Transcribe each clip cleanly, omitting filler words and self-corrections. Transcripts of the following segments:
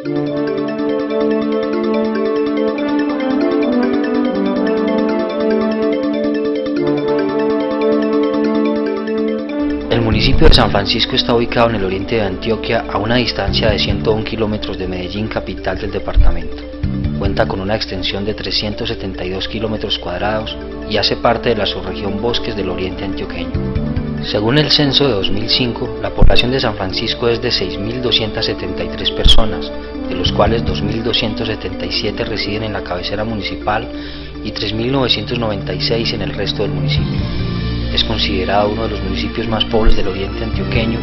El municipio de San Francisco está ubicado en el oriente de Antioquia a una distancia de 101 kilómetros de Medellín, capital del departamento. Cuenta con una extensión de 372 kilómetros cuadrados y hace parte de la subregión Bosques del Oriente Antioqueño. Según el censo de 2005, la población de San Francisco es de 6.273 personas, de los cuales 2.277 residen en la cabecera municipal y 3.996 en el resto del municipio. Es considerado uno de los municipios más pobres del oriente antioqueño,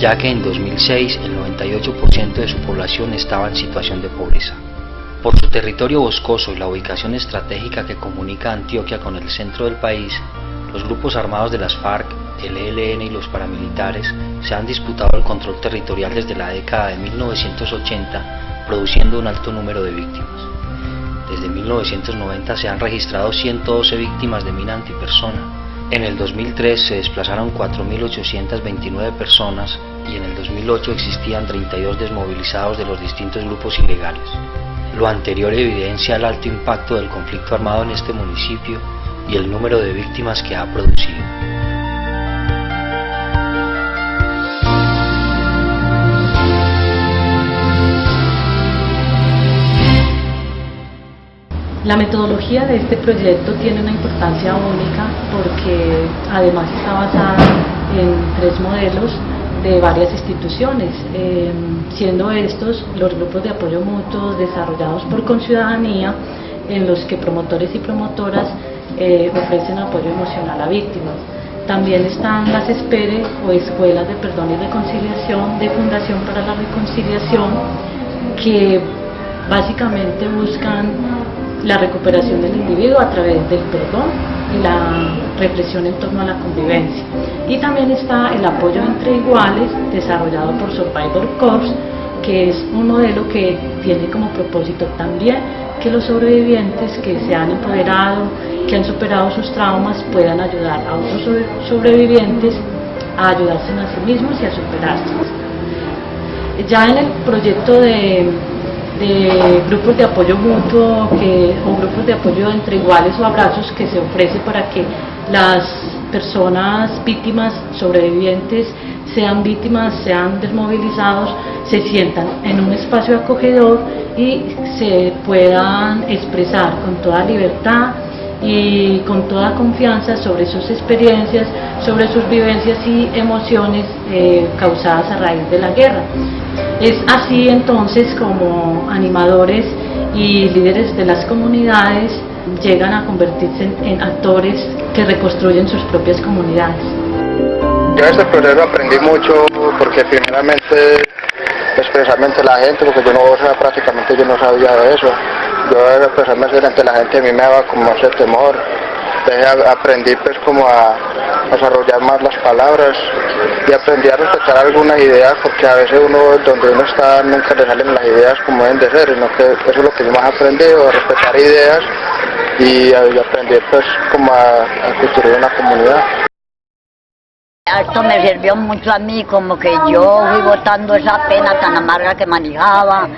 ya que en 2006 el 98% de su población estaba en situación de pobreza. Por su territorio boscoso y la ubicación estratégica que comunica Antioquia con el centro del país, los grupos armados de las FARC, el ELN y los paramilitares se han disputado el control territorial desde la década de 1980, produciendo un alto número de víctimas. Desde 1990 se han registrado 112 víctimas de mina antipersona. En el 2003 se desplazaron 4.829 personas y en el 2008 existían 32 desmovilizados de los distintos grupos ilegales. Lo anterior evidencia el alto impacto del conflicto armado en este municipio y el número de víctimas que ha producido. La metodología de este proyecto tiene una importancia única porque además está basada en 3 modelos de varias instituciones, siendo estos los grupos de apoyo mutuo desarrollados por Conciudadanía, en los que promotores y promotoras ofrecen apoyo emocional a víctimas. También están las ESPERE o Escuelas de Perdón y Reconciliación de Fundación para la Reconciliación, que básicamente buscan la recuperación del individuo a través del perdón y la reflexión en torno a la convivencia. Y también está el apoyo entre iguales, desarrollado por Survivor Corps, que es un modelo que tiene como propósito también que los sobrevivientes que se han empoderado, que han superado sus traumas, puedan ayudar a otros sobrevivientes a ayudarse a sí mismos y a superarse. Ya en el proyecto de grupos de apoyo mutuo o grupos de apoyo entre iguales o abrazos que se ofrece para que las personas víctimas, sobrevivientes, sean víctimas, sean desmovilizados, se sientan en un espacio acogedor y se puedan expresar con toda libertad y con toda confianza sobre sus experiencias, sobre sus vivencias y emociones causadas a raíz de la guerra. Es así entonces como animadores y líderes de las comunidades llegan a convertirse en actores que reconstruyen sus propias comunidades. Yo en este proceso aprendí mucho porque primeramente expresamente la gente, porque prácticamente yo no sabía de eso. Yo expresarme ante la gente a mí me daba como ese temor. Aprendí pues como a desarrollar más las palabras y aprendí a respetar algunas ideas, porque a veces donde uno está nunca le salen las ideas como deben de ser, sino que eso es lo que yo más he aprendido, a respetar ideas y aprender pues como a construir una comunidad. Esto me sirvió mucho a mí, como que yo fui botando esa pena tan amarga que manejaba,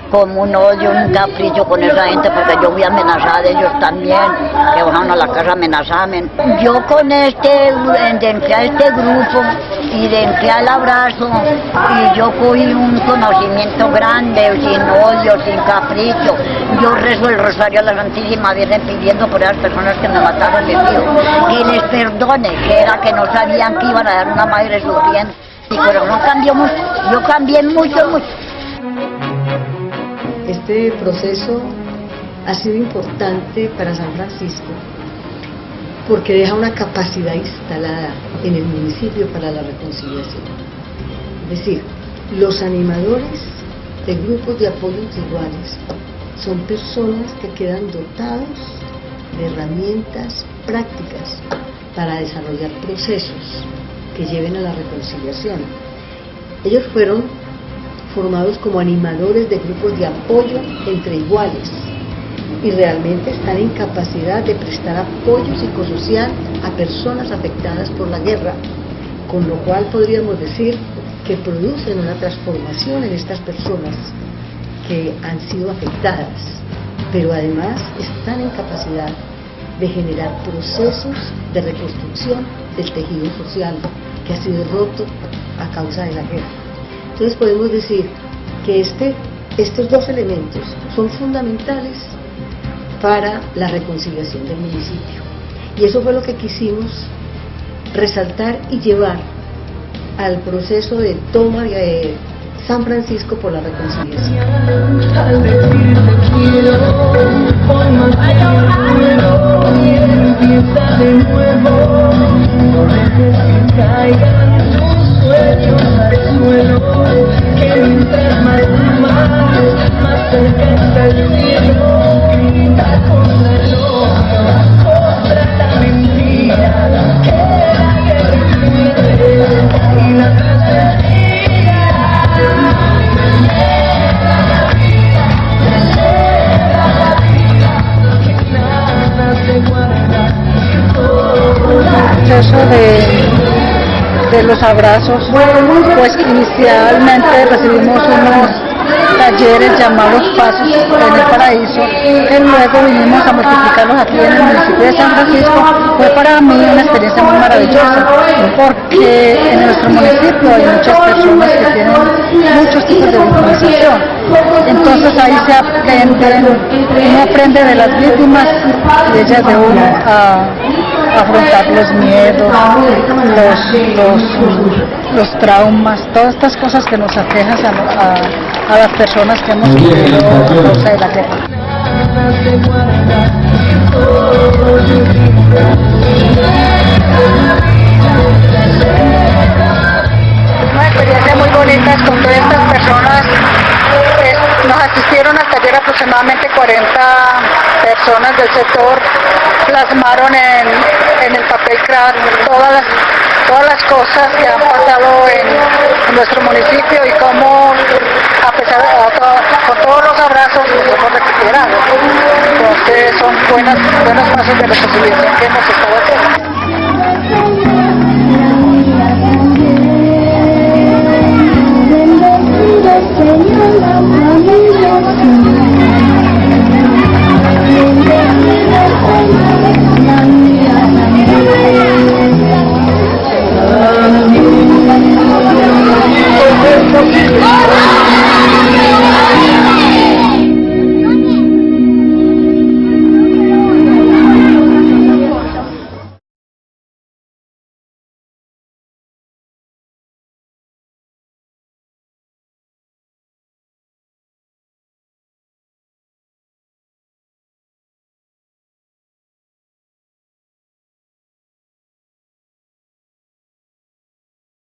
como un odio, un capricho con esa gente, porque yo fui amenazada de ellos también, que bajaron a la casa a amenazarme. Yo con entré a este grupo y entré al abrazo, y yo cogí un conocimiento grande, sin odio, sin capricho. Yo rezo el rosario a la Santísima Virgen pidiendo por esas personas que me mataron de Dios, que les perdone, que era que no sabían que iban a dar una madre sufriendo. Y pero no cambió mucho, yo cambié mucho, mucho. Este proceso ha sido importante para San Francisco porque deja una capacidad instalada en el municipio para la reconciliación. Es decir, los animadores de grupos de apoyo iguales son personas que quedan dotados de herramientas prácticas para desarrollar procesos que lleven a la reconciliación. Ellos fueron formados como animadores de grupos de apoyo entre iguales y realmente están en capacidad de prestar apoyo psicosocial a personas afectadas por la guerra, con lo cual podríamos decir que producen una transformación en estas personas que han sido afectadas, pero además están en capacidad de generar procesos de reconstrucción del tejido social que ha sido roto a causa de la guerra. Entonces podemos decir que estos dos elementos son fundamentales para la reconciliación del municipio. Y eso fue lo que quisimos resaltar y llevar al proceso de toma de San Francisco por la reconciliación. Al decirte quiero, hoy más empieza de nuevo, no dejes que caigan tus sueños al suelo, que mientras más cerca está el cielo, grita contra el odio, contra la mentira, que la guerra pierde y la paz es. El proceso de los abrazos, pues inicialmente recibimos unos talleres llamados Pasos en el Paraíso, que luego vinimos a multiplicarlos aquí en el municipio de San Francisco. Fue para mí una experiencia muy maravillosa, porque en nuestro municipio hay muchas personas que tienen muchos tipos de victimización. Entonces ahí se aprende, uno aprende de las víctimas y ellas de uno a afrontar los miedos, los traumas, todas estas cosas que nos aquejan a las personas que hemos sufrido a causa de la guerra. Una experiencia muy bonita con todas estas personas. Nos asistieron al taller aproximadamente 40 personas del sector, plasmaron en el papel craft todas las cosas que han pasado en nuestro municipio y cómo, a pesar de con todos los abrazos, nos hemos recuperado. Entonces son buenos pasos de reconciliación que hemos estado haciendo.